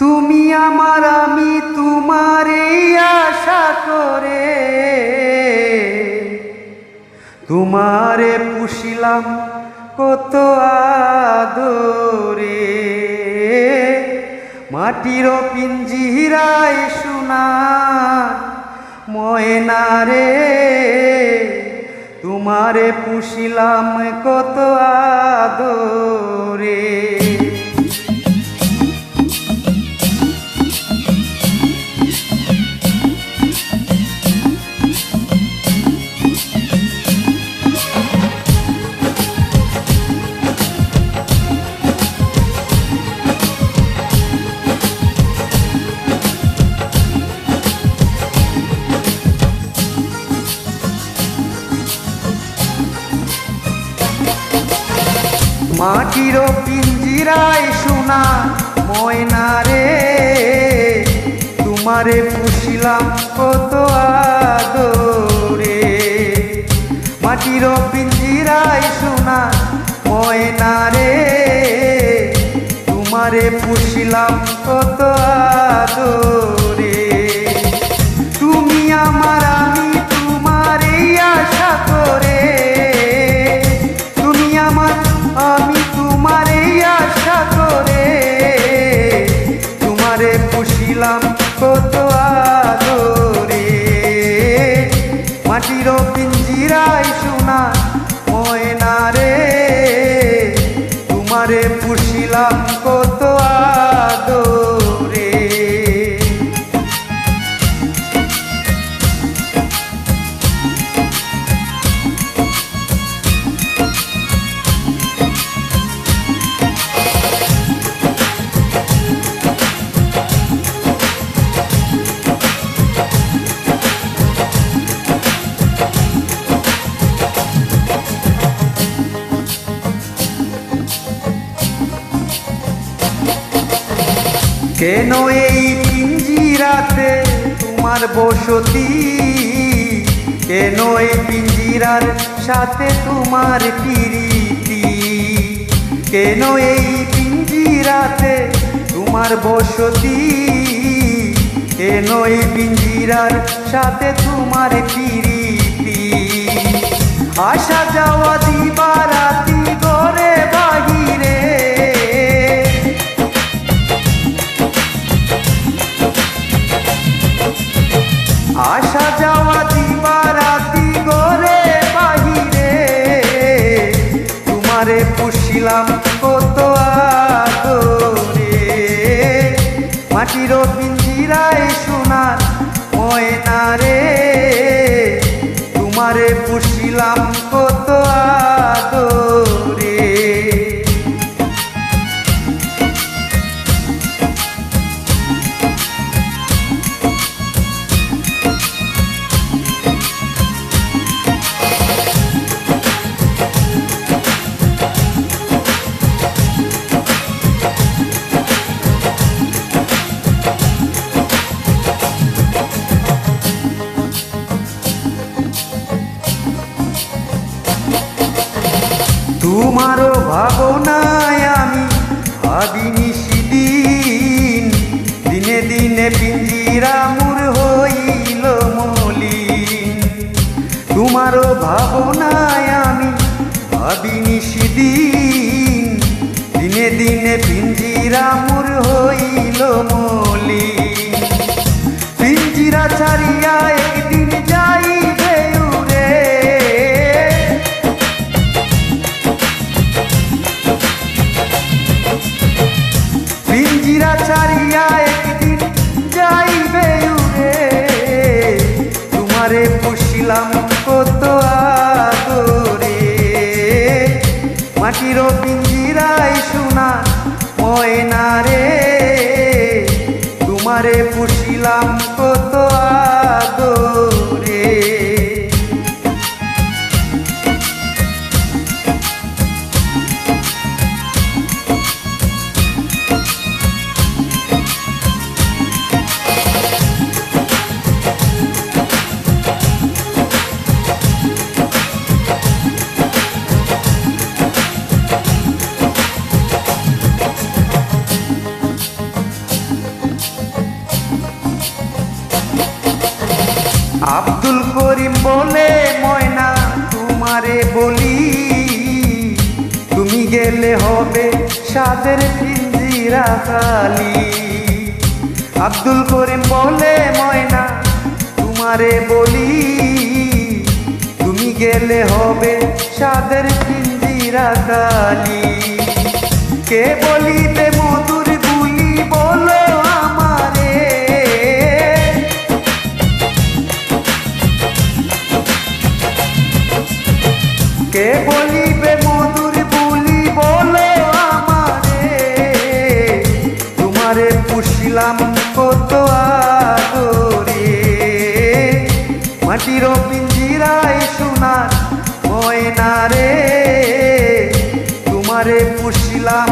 তুমি আমার আমি তোমারে আশা করে তোমারে পুষিলাম কত আদরে। মাটির পিঞ্জিরায় সোনার ময়না রে, তোমারে পুষিলাম কত আদরে। মাটির পিঞ্জিরায় সোনা ময়না রে, তোমারে পুষিলাম কত আদরে। মাটির পিঞ্জিরায় সোনা ময়না রে, তোমারে পুষিলাম কত আদরে। তুমি আমার আমি তোমারে আশা করে, তুমি আমার আমি তোমারে আশা করে, তোমারে পুষিলাম কত আদরে। মাটির পিঞ্জিরায় সোনা ময়না রে, তোমারে পুষিলাম কত আদরে। কেন এই পিঞ্জিরাতে তোমার বসতি, কেন এই পিঞ্জিরার সাথে তোমার প্রীতি, কেন এই পিঞ্জিরাতে তোমার বসতি, কেন এই পিঞ্জিরার সাথে তোমার প্রীতি। আসা যাওয়া দিবারাতি ঘরে বাহিরে, আসা যাওয়া দিবারাতি ঘরে বাহিরে, তোমারে পুষিলাম কত আদরে। মাটির পিঞ্জিরায় সোনার ময়না রে, তোমারে পুষিলাম কত আদরে। তোমারও ভাবনায় আমি ভাবিনি সেদিন, দিনে দিনে পিঞ্জিরা মোর হইল মলিন। তোমারও ভাবনায় আমি ভাবিনি সেদিন, দিনে দিনে পিঞ্জিরা মোর হইল মলিন। পিঞ্জিরা ছাড়িয়া একদিন যাইবে উড়ে, পিঞ্জিরা ছাড়িয়া একদিন যাইবে উড়ে। তোমারে পুষিলাম কত আদরে। মাটির পিঞ্জিরায় সোনা ময়না রে, তোমারে পুষিলাম কত আদরে। আব্দুল করিম বলে ময়না তোমারে বলি, তুমি গেলে হবে সাদের পিঞ্জিরা খালি। আব্দুল করিম বলে ময়না তোমারে বলি, তুমি গেলে হবে সাদের পিঞ্জিরা খালি। কে বলিবে মধুর বুলি বলো আমারে, কে বলিবে মধুর বুলি বলো আমারে, তোমারে পুষিলাম কত আদরে, মাটির পিঞ্জিরায় সোনার ময়না রে, তোমারে পুষিলাম